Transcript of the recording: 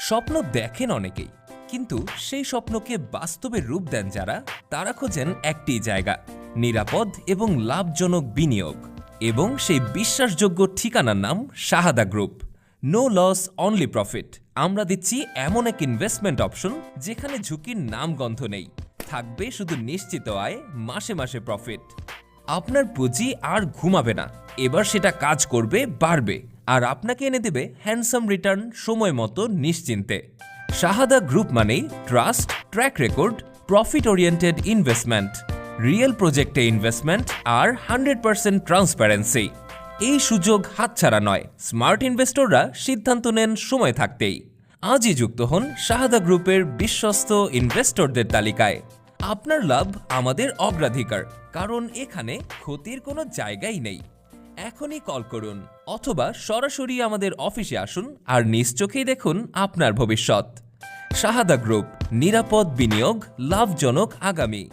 স্বপ্ন দেখেন অনেকেই, কিন্তু সেই স্বপ্নকে বাস্তবে রূপ দেন যারা, তারা খোঁজেন একটি জায়গা, নিরাপদ এবং লাভজনক বিনিয়োগ। এবং সেই বিশ্বাসযোগ্য ঠিকানার নাম শাহাদা group. No loss only profit. আমরা দিচ্ছি এমন এক ইনভেস্টমেন্ট অপশন যেখানে ঝুঁকির নামগন্ধ নেই, থাকবে শুধু নিশ্চিত আয়, মাসে মাসে প্রফিট। আপনার পুঁজি আর ঘুমাবে না, এবার সেটা কাজ করবে, বাড়বে, আর আপনাকে এনে দেবে হ্যান্ডসাম রিটার্ন সময় মতো, নিশ্চিন্তে। শাহাদা গ্রুপ মানেই trust, track record, profit oriented investment, real প্রজেক্টে ইনভেস্টমেন্ট আর 100% ট্রান্সপারেন্সি। এই সুযোগ হাতছাড়া নয়, স্মার্ট ইনভেস্টররা সিদ্ধান্ত নেন সময় থাকতেই। আজই যুক্ত হন শাহাদা গ্রুপের বিশ্বস্ত ইনভেস্টরদের তালিকায়। আপনার লাভ আমাদের অগ্রাধিকার, কারণ এখানে ক্ষতির কোনো জায়গাই নেই। এখনই কল করুন অথবা সরাসরি আমাদের অফিসে আসুন আর নিজ চোখেই দেখুন আপনার ভবিষ্যৎ। শাহাদা গ্রুপ, নিরাপদ বিনিয়োগ, লাভজনক আগামী।